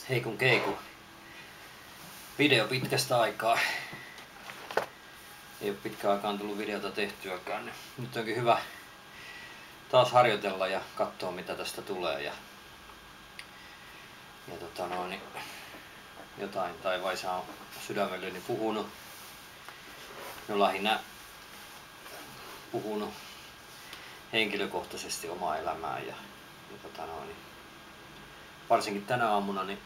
Heikun keiku. Video pitkästä aikaa. Ei ole pitkään aikaan tullut videota tehtyäkään. Niin nyt onkin hyvä taas harjoitella ja katsoa mitä tästä tulee. Ja jotain taivaissa on sydämelleni puhunut. No lähinnä puhunut henkilökohtaisesti omaa elämää ja varsinkin tänä aamuna niin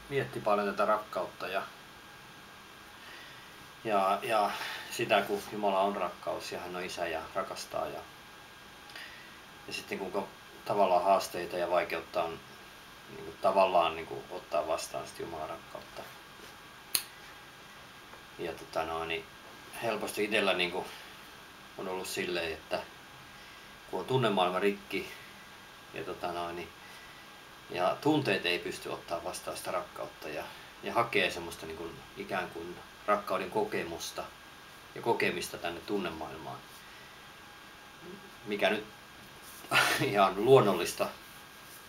mietti paljon tätä rakkautta ja sitä kun Jumala on rakkaus ja hän on isä ja rakastaa ja sitten kuinka tavallaan haasteita ja vaikeutta on tavallaan ottaa vastaan sitä Jumalan rakkautta. Ja helposti itsellä on ollut silleen, että kun on tunnemaailma rikki ja tunteet ei pysty ottaa vastaan sitä rakkautta ja hakee semmoista ikään kuin rakkauden kokemusta ja kokemista tänne tunnemaailmaan, mikä nyt ihan luonnollista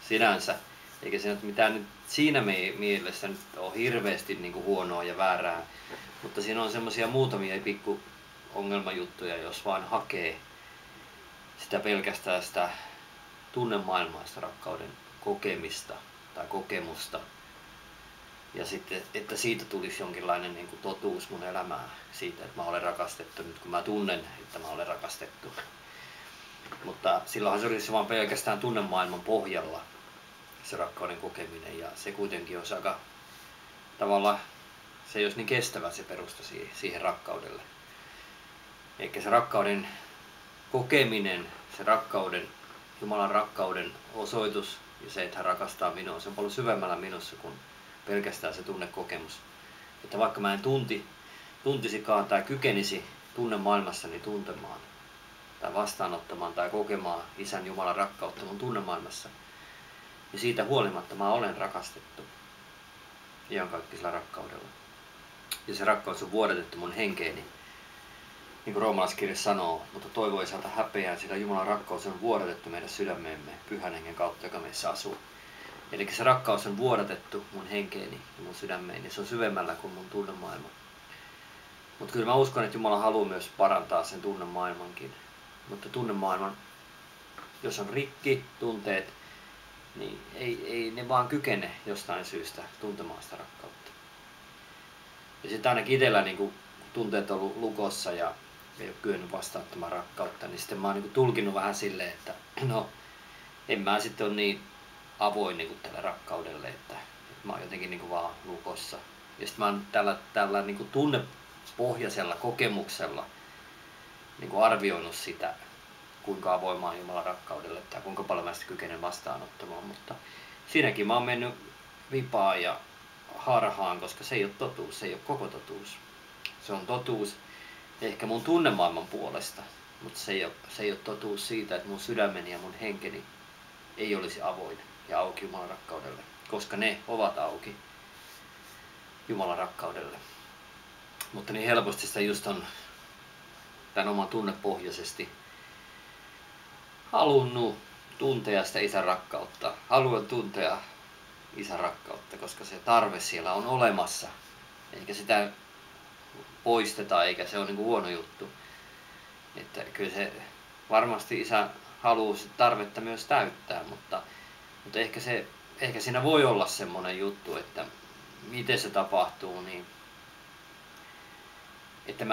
sinänsä, eikä se mitään nyt siinä mielessä nyt ole hirveästi huonoa ja väärää, mutta siinä on semmoisia muutamia pikku ongelmajuttuja, jos vaan hakee sitä pelkästään sitä tunnemaailmaa, sitä rakkauden kokemista tai kokemusta ja sitten, että siitä tulisi jonkinlainen totuus mun elämään siitä, että mä olen rakastettu nyt kun mä tunnen, että mä olen rakastettu. Mutta silloinhan se olisi vaan pelkästään tunnemaailman pohjalla se rakkauden kokeminen ja se kuitenkin olisi aika tavallaan, se ei olisi niin kestävä se perusta siihen rakkaudelle. Eikä se rakkauden kokeminen, se Jumalan rakkauden osoitus ja se, että hän rakastaa minua, se on paljon syvemmällä minussa kuin pelkästään se tunnekokemus. Että vaikka mä en tuntisikaan tai kykenisi tunnemaailmassani tuntemaan tai vastaanottamaan tai kokemaan Isän Jumalan rakkautta mun tunnemaailmassa, niin siitä huolimatta mä olen rakastettu iankaikkisella rakkaudella. Ja se rakkaus on vuodatettu mun henkeeni, niin kuin roomalaiskirja sanoo, mutta toivo ei saata häpeää, sillä Jumalan rakkaus on vuodatettu meidän sydämeemme Pyhän Hengen kautta, joka meissä asuu. Eli se rakkaus on vuodatettu mun henkeeni ja mun sydämeeni, se on syvemmällä kuin mun tunnemaailma. Mutta kyllä mä uskon, että Jumala haluaa myös parantaa sen tunnemaailmankin. Mutta tunnemaailman, jos on rikki tunteet, niin ei ne vaan kykene jostain syystä tuntemaan sitä rakkautta. Ja sitten ainakin itsellä tunteet on ollut lukossa ja ei ole kyennyt vastaanottamaan rakkautta, niin sitten mä oon tulkinnut vähän silleen, että no en mä sitten ole niin avoin tälle rakkaudelle, että mä oon jotenkin vaan lukossa. Ja sitten mä oon tällä tunnepohjaisella kokemuksella arvioinut sitä, kuinka avoin mä oon Jumalan rakkaudelle tai kuinka paljon mä sitä kykenen vastaanottamaan, mutta siinäkin mä oon mennyt vipaan ja harhaan, koska se ei ole totuus, se ei ole koko totuus. Se on totuus ehkä mun tunnemaailman puolesta, mutta se ei ole totuus siitä, että mun sydämeni ja mun henkeni ei olisi avoin ja auki Jumalan rakkaudelle, koska ne ovat auki Jumalan rakkaudelle. Mutta niin helposti sitä just on tämän oman tunnepohjaisesti halunnut tuntea sitä Isän rakkautta. Haluan tuntea Isän rakkautta, koska se tarve siellä on olemassa, eikä sitä poisteta, eikä se ole huono juttu. Että kyllä se varmasti Isä haluaa sitä tarvetta myös täyttää, mutta ehkä siinä voi olla semmoinen juttu, että miten se tapahtuu, niin että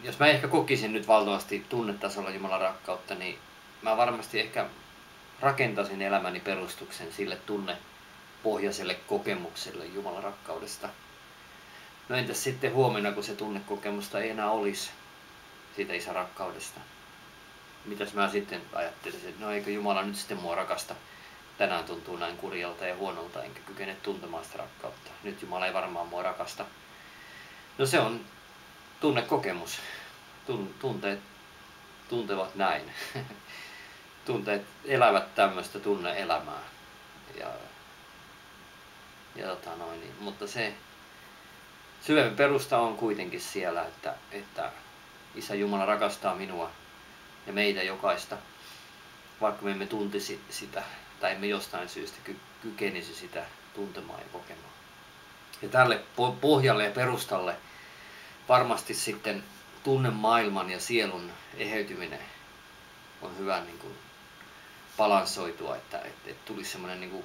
jos mä ehkä kokisin nyt valtavasti tunnetasolla Jumalan rakkautta, niin mä varmasti ehkä rakentaisin elämäni perustuksen sille tunnepohjaiselle kokemukselle Jumalan rakkaudesta. No entäs sitten huomenna, kun se tunnekokemusta ei enää olisi siitä Isän rakkaudesta? Mitäs mä sitten ajattelisin, että no eikö Jumala nyt sitten mua rakasta? Tänään tuntuu näin kurjalta ja huonolta, enkä kykene tuntemaan sitä rakkautta. Nyt Jumala ei varmaan mua rakasta. No se on tunnekokemus. Tunteet tuntevat näin. Tunteet elävät tämmöistä tunne-elämää. Mutta se syvempi perusta on kuitenkin siellä, että Isä Jumala rakastaa minua ja meitä jokaista vaikka me emme tuntisi sitä tai emme jostain syystä kykenisi sitä tuntemaan ja kokemaan. Ja tälle pohjalle ja perustalle varmasti sitten tunnemaailman ja sielun eheytyminen on hyvä niin kuin balansoitua, että tulisi semmoinen niin kuin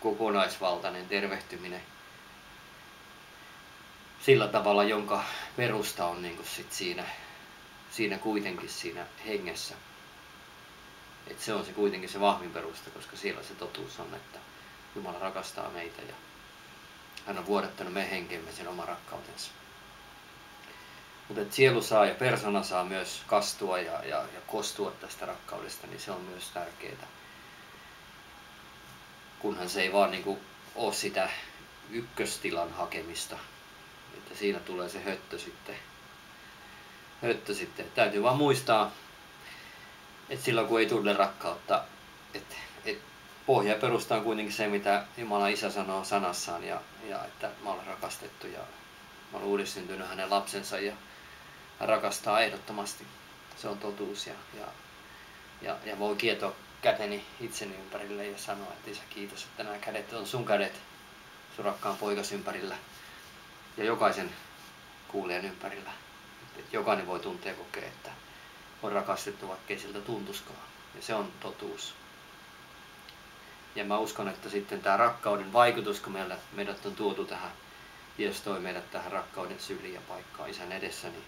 kokonaisvaltainen tervehtyminen sillä tavalla, jonka perusta on niin kuin sit siinä kuitenkin siinä hengessä. Et se on se kuitenkin se vahvin perusta, koska siellä se totuus on, että Jumala rakastaa meitä ja hän on vuodattanut meidän henkeemme sen oman rakkautensa. Mutta sielu saa ja persona saa myös kastua ja kostua tästä rakkaudesta, niin se on myös tärkeää. Kunhan se ei vaan niinku ole sitä ykköstilan hakemista, että siinä tulee se höttö sitten. Täytyy vaan muistaa, että silloin kun ei tunne rakkautta, että pohja ja perusta on kuitenkin se, mitä Jumala Isä sanoo sanassaan ja että mä olen rakastettu ja mä olen uudessyntynyt hänen lapsensa ja hän rakastaa ehdottomasti. Se on totuus ja voi kietoa käteni itseni ympärille ja sanoa, että Isä, kiitos, että nämä kädet on sun kädet sun rakkaan poikas ympärillä ja jokaisen kuulijan ympärillä. Että jokainen voi tuntea ja kokea, että on rakastettu, vaikkei siltä tuntuskaan. Ja se on totuus. Ja mä uskon, että sitten tämä rakkauden vaikutus, kun meidät on tuotu tähän, Jeesus toi meidät tähän rakkauden syliin ja paikkaan Isän edessä, niin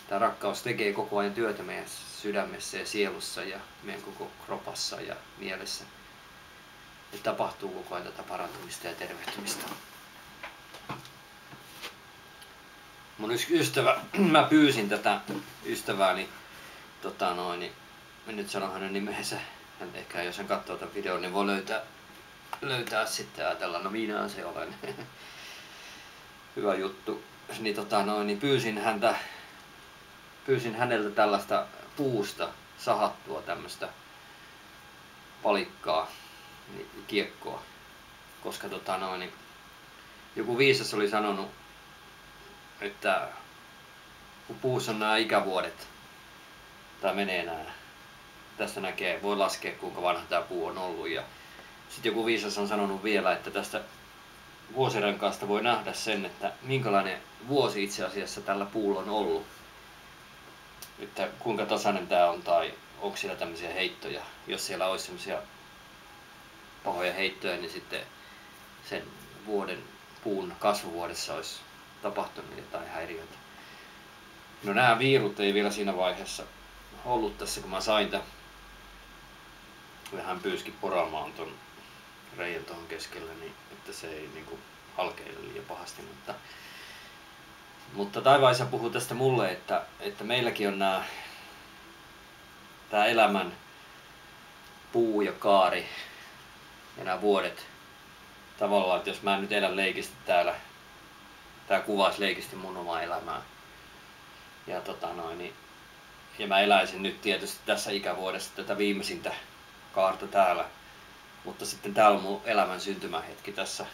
tämä rakkaus tekee koko ajan työtä meidän sydämessä ja sielussa ja meidän koko kropassa ja mielessä. Ja tapahtuu koko ajan tätä parantumista ja tervehtymistä. Mun ystävä, mä pyysin tätä ystävääni, mä nyt sanon hänen nimensä, hän ehkä jos hän katsoo tämän videon, niin voi löytää sitten ja ajatella, no minä se olen. Hyvä juttu. Niin pyysin häneltä tällaista puusta sahattua tämmöistä palikkaa, kiekkoa, koska joku viisas oli sanonut, että kun puussa on nämä ikävuodet, tai menee nämä, tästä voi laskea kuinka vanha tämä puu on ollut. Ja sitten joku viisas on sanonut vielä, että tästä vuosirenkaasta voi nähdä sen, että minkälainen vuosi itse asiassa tällä puulla on ollut. Että kuinka tasainen tämä on tai onko siellä tämmöisiä heittoja. Jos siellä olisi semmoisia pahoja heittoja, niin sitten sen puun kasvuvuodessa olisi tapahtunut jotain häiriöitä. No nämä viirut ei vielä siinä vaiheessa ollut tässä, kun mä sain tämän. Ja hän pyyski poraamaan ton reiän tuohon keskelle, niin että se ei niinku halkeile liian pahasti. Mutta taivaisa puhuu tästä mulle, että meilläkin on tää elämän puu ja kaari ja nämä vuodet. Tavallaan, että jos mä nyt elän leikisti täällä, tää kuvaisi leikisti mun omaa elämää. Ja mä eläisin nyt tietysti tässä ikävuodessa tätä viimeisintä kaarta täällä. Mutta sitten täällä on mun elämän syntymähetki tässä.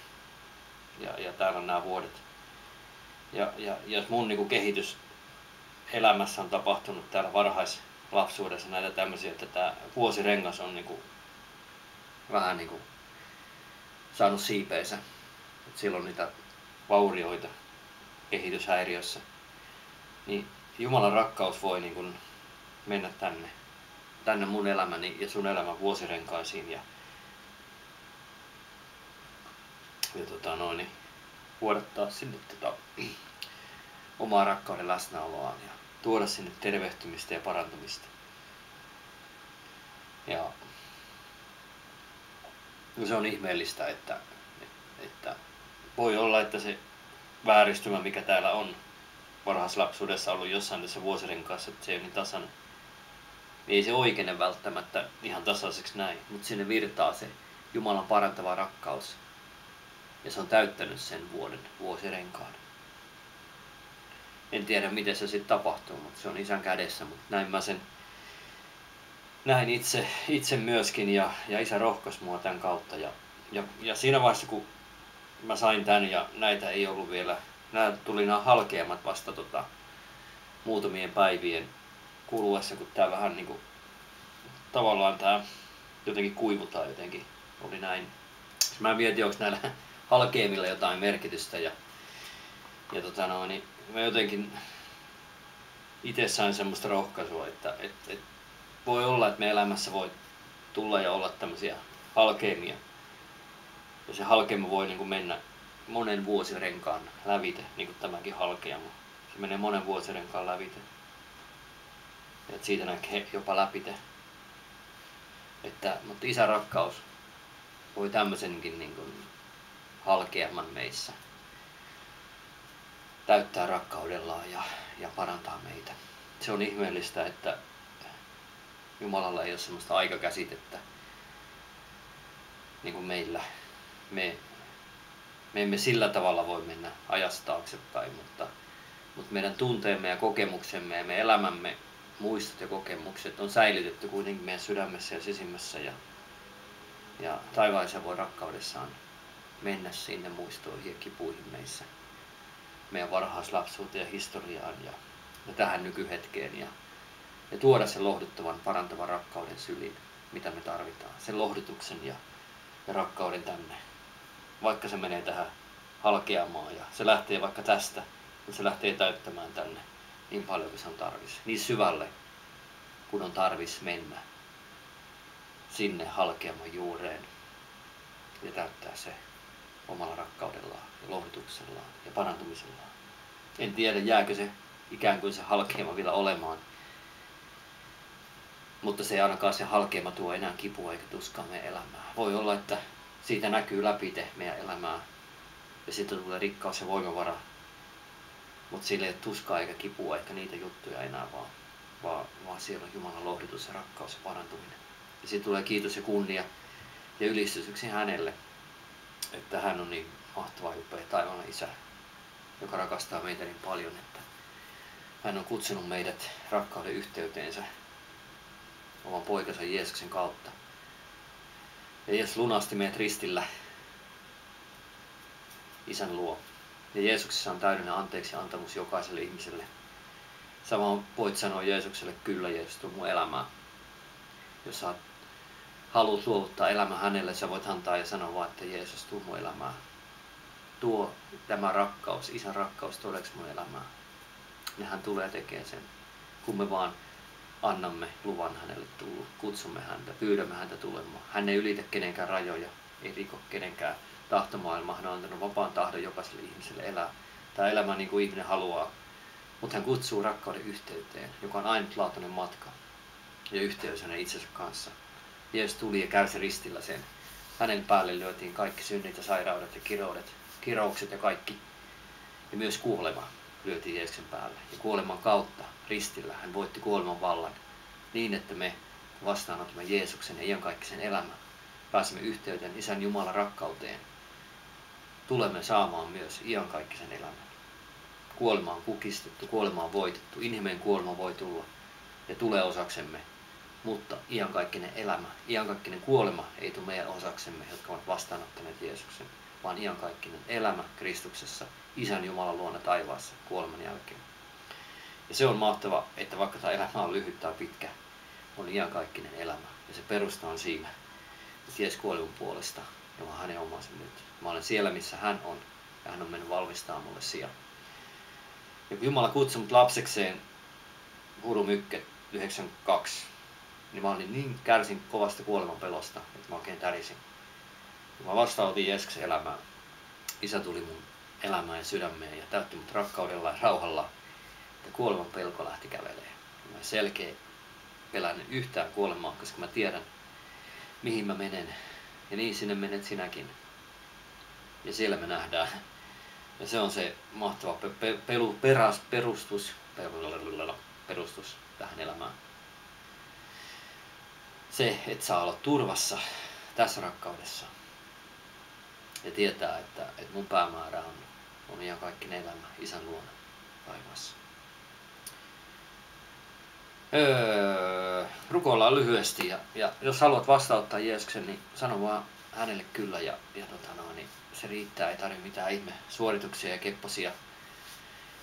Ja täällä on nämä vuodet. Ja jos mun niinku kehitys elämässä on tapahtunut täällä varhaislapsuudessa näitä tämmöisiä, että tää vuosirengas on niinku vähän niinku saanut siipeensä. Et silloin niitä vaurioita kehityshäiriössä. Niin Jumalan rakkaus voi niinku mennä tänne mun elämäni ja sun elämän vuosirenkaisiin ja vuodattaa sinne omaa rakkauden läsnäoloaan ja tuoda sinne tervehtymistä ja parantumista. Ja se on ihmeellistä, että voi olla, että se vääristymä, mikä täällä on varhaislapsuudessa ollut jossain tässä vuosirenkaassa, että se ei ole niin tasainen. Niin ei se oikeene välttämättä ihan tasaiseksi näin, mutta sinne virtaa se Jumalan parantava rakkaus. Ja se on täyttänyt sen vuosirenkaan. En tiedä miten se sitten tapahtuu, mutta se on Isän kädessä. Mutta näin mä sen näin itse myöskin ja Isä rohkaisi mua tämän kautta. Ja siinä vaiheessa kun mä sain tän ja näitä ei ollut vielä, tuli nämä halkeamat vasta muutamien päivien kuluessa, kun tää vähän niinku tavallaan tää jotenkin kuivutaan jotenkin. Oli näin. Mä en tiedä, onko näillä halkeamilla jotain merkitystä ja niin mä jotenkin itse sain semmoista rohkaisua, että voi olla, että meidän elämässä voi tulla ja olla tämmöisiä halkeamia. Ja se halkeama voi niin kuin mennä monen vuosirenkaan lävite, niin kuin tämäkin halkeama. Se menee monen vuosirenkaan lävite. Ja siitä näkee jopa läpite. Mutta isän rakkaus voi tämmöisenkin niin kuin halkeaman meissä täyttää rakkaudellaan ja parantaa meitä. Se on ihmeellistä, että Jumalalla ei ole semmoista aikakäsitettä niin kuin meillä. Me emme sillä tavalla voi mennä ajasta taaksepäin, mutta meidän tunteemme ja kokemuksemme ja meidän elämämme muistot ja kokemukset on säilytetty kuitenkin meidän sydämessä ja sisimmässä ja taivaaseen voi rakkaudessaan mennä sinne muistoihin ja kipuihin meissä, meidän varhaislapsuuteen ja historiaan ja tähän nykyhetkeen ja tuoda sen lohduttavan, parantavan rakkauden syliin, mitä me tarvitaan, sen lohdutuksen ja rakkauden tänne. Vaikka se menee tähän halkeamaan ja se lähtee vaikka tästä, mutta se lähtee täyttämään tänne niin paljon kuin se on tarvis. Niin syvälle, kun on tarvis mennä sinne halkeaman juureen ja täyttää se omalla rakkaudellaan ja lohdutuksellaan ja parantumisellaan. En tiedä, jääkö se ikään kuin se halkeama vielä olemaan, mutta se ei ainakaan se halkeama tuo enää kipua eikä tuskaa meidän elämää. Voi olla, että siitä näkyy läpi meidän elämää ja sitten tulee rikkaus ja voimavara, mutta sillä ei ole tuskaa eikä kipua eikä niitä juttuja enää, vaan siellä on Jumalan lohdutus ja rakkaus ja parantuminen. Ja sitten tulee kiitos ja kunnia ja ylistys hänelle, että hän on niin mahtava ja upea taivaallinen Isä, joka rakastaa meitä niin paljon, että hän on kutsunut meidät rakkauden yhteyteensä oman poikansa Jeesuksen kautta. Ja Jeesus lunasti meidät ristillä Isän luo. Ja Jeesuksessa on täydellinen anteeksi antamus jokaiselle ihmiselle. Samoin voit sanoa Jeesukselle, kyllä Jeesus, tuu mun elämään. Jos sä haluat luovuttaa elämän hänelle, sä voit antaa ja sanoa vaan, että Jeesus, tuu mun elämään. Tuo tämä rakkaus, Isän rakkaus todeksi mun elämään. Ja hän tulee tekemään sen, kun me vaan annamme luvan hänelle tulla, kutsumme häntä, pyydämme häntä tulemaan. Hän ei ylitä kenenkään rajoja, ei riko kenenkään tahtomaailmaa. Hän on antanut vapaan tahdon jokaiselle ihmiselle elää tämä elämä niin kuin ihminen haluaa. Mutta hän kutsuu rakkauden yhteyteen, joka on ainutlaatuinen matka ja yhteys hänen itsensä kanssa. Jeesus tuli ja kärsi ristillä sen. Hänen päälle lyötiin kaikki synnit ja sairaudet ja kiroukset ja kaikki. Ja myös kuolema lyötiin Jeesuksen päälle. Ja kuoleman kautta ristillä hän voitti kuoleman vallan niin, että me vastaanotamme Jeesuksen ja iankaikkisen elämän. Pääsemme yhteyteen Isän Jumalan rakkauteen. Tulemme saamaan myös iankaikkisen elämän. Kuolema on kukistettu, kuolema on voitettu, inhimillinen kuolema voi tulla ja tulee osaksemme. Mutta iankaikkinen elämä, iankaikkinen kuolema ei tule meidän osaksemme, jotka ovat vastaanottaneet Jeesuksen, vaan iankaikkinen elämä Kristuksessa, Isän Jumalan luona taivaassa kuoleman jälkeen. Ja se on mahtava, että vaikka tämä elämä on lyhyt tai pitkä, on iankaikkinen elämä. Ja se perusta on siinä, että Jeesus kuoli mun puolesta ja mä oon hänen omansa nyt. Mä olen siellä, missä hän on ja hän on mennyt valmistaa mulle sijaan. Ja kun Jumala kutsui mut lapsekseen Hurumykke 92, niin mä olin kärsin kovasta kuoleman pelosta, että mä oikein tärisin. Kun mä vastaanotin Jeesuksen elämään, Isä tuli mun elämään ja sydämeen ja täytti mut rakkaudella ja rauhalla, että kuoleman pelko lähti kävelemään. Mä en selkeä pelännyt yhtään kuolemaa, koska mä tiedän, mihin mä menen. Ja niin sinne menet sinäkin. Ja siellä me nähdään. Ja se on se mahtava perustus tähän elämään. Se, että saa olla turvassa tässä rakkaudessa. Ja tietää, että mun päämäärä on iankaikkinen elämä Isän luona taivaassa. Rukoillaan lyhyesti ja jos haluat vastauttaa Jeesuksen, niin sano vaan hänelle kyllä ja niin se riittää, ei tarvitse mitään ihme suorituksia ja kepposia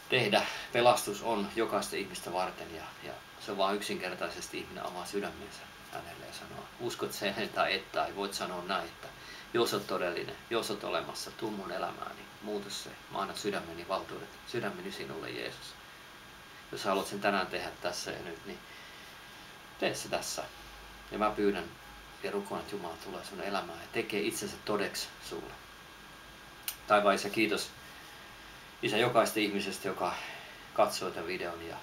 tehdä. Pelastus on jokaista ihmistä varten ja se on vaan yksinkertaisesti ihminen avaa sydämensä hänelle ja sanoa, uskot sen tai et, tai voit sanoa näin, että jos olet todellinen, jos olet olemassa, tuu mun elämääni, muuta se, mä annan sydämeni valtuudet, sydämeni sinulle Jeesus. Jos haluat sen tänään tehdä tässä ja nyt, niin tee se tässä. Ja mä pyydän ja rukoilen, että Jumala tulee sun elämään ja tekee itsensä todeksi sulle. Taivaan Isä, kiitos Isä jokaista ihmisestä, joka katsoo tämän videon ja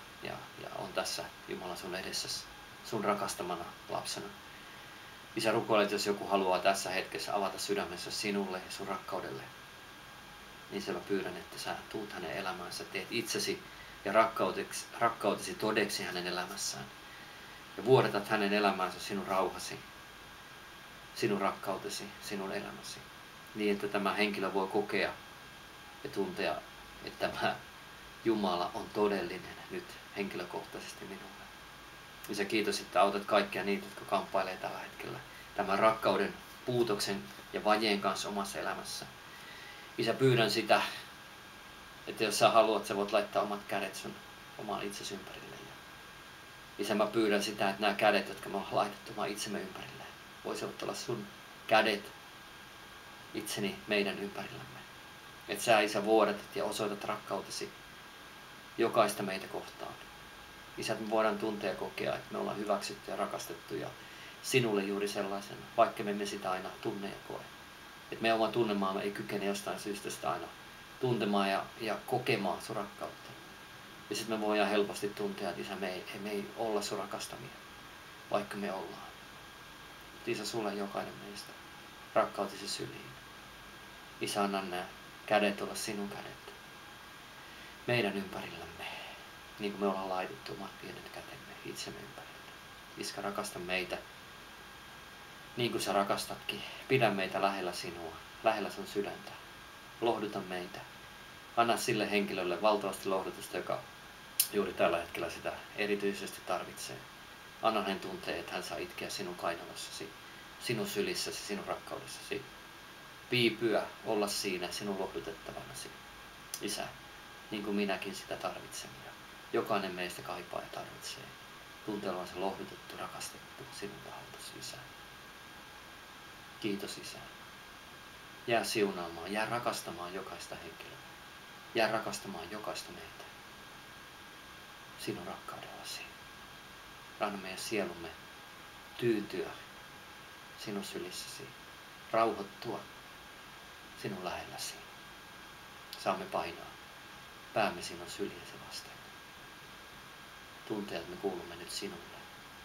on tässä Jumala sun edessäsi, sun rakastamana lapsena. Isä, rukoilen, että jos joku haluaa tässä hetkessä avata sydämensä sinulle ja sun rakkaudelle, niin mä pyydän, että sä tuut hänen elämäänsä, teet itsesi ja rakkautesi todeksi hänen elämässään. Ja vuodatat hänen elämäänsä sinun rauhasi, sinun rakkautesi, sinun elämäsi. Niin, että tämä henkilö voi kokea ja tuntea, että tämä Jumala on todellinen nyt henkilökohtaisesti minulle. Isä, kiitos, että autat kaikkia niitä, jotka kamppailee tällä hetkellä tämän rakkauden, puutoksen ja vajeen kanssa omassa elämässä. Isä, pyydän sitä, että jos sä haluat, sä voit laittaa omat kädet sun oman itsesi ympärille. Isä, mä pyydän sitä, että nämä kädet, jotka me ollaan laitettu oman itsemme ympärille, voisivat olla sun kädet itseni meidän ympärillämme. Että sä, Isä, vuodatat ja osoitat rakkautesi jokaista meitä kohtaan. Isä, että me voidaan tuntea ja kokea, että me ollaan hyväksytty ja rakastettu ja sinulle juuri sellaisena, vaikka me emme sitä aina tunne ja koe. Että meidän oma tunnemaamme ei kykene jostain syystä sitä aina tuntemaan ja kokemaan sun rakkautta. Ja sitten me voidaan helposti tuntea, että Isä, me ei olla sun rakastamia, vaikka me ollaan. Mutta Isä, sulle jokainen meistä rakkautesi syliin. Isä, anna nämä kädet olla sinun kädet meidän ympärillämme, niin kuin me ollaan laitettu omat pienet kätemme itsemme ympärille. Isä, rakasta meitä, niin kuin sä rakastatkin. Pidä meitä lähellä sinua, lähellä sun sydäntä. Lohduta meitä. Anna sille henkilölle valtavasti lohdutusta, joka juuri tällä hetkellä sitä erityisesti tarvitsee. Anna hänen tuntea, että hän saa itkeä sinun kainalossasi, sinun sylissäsi, sinun rakkaudessasi. Viipyä, olla siinä sinun lohdutettavanasi. Isä, niin kuin minäkin sitä tarvitsen. Ja jokainen meistä kaipaa ja tarvitsee. Tuntee olevansa lohdutettu, rakastettu sinun taholtasi, Isä. Kiitos, Isä. Jää siunaamaan, jää rakastamaan jokaista henkilöä. Jää rakastamaan jokaista meitä sinun rakkaudellasi. Anna meidän sielumme tyytyä sinun sylissäsi, rauhoittua sinun lähelläsi. Saamme painaa päämme sinun syliäsi vasten. Tuntea, että me kuulumme nyt sinulle.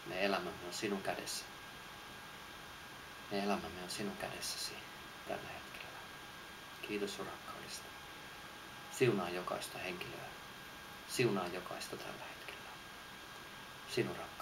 Meidän elämämme on sinun kädessä. Meidän elämämme on sinun kädessäsi tällä hetkellä. Kiitos sun rakkaudesta. Siunaa jokaista henkilöä. Siunaa jokaista tällä hetkellä. Sinun rakkaudesta.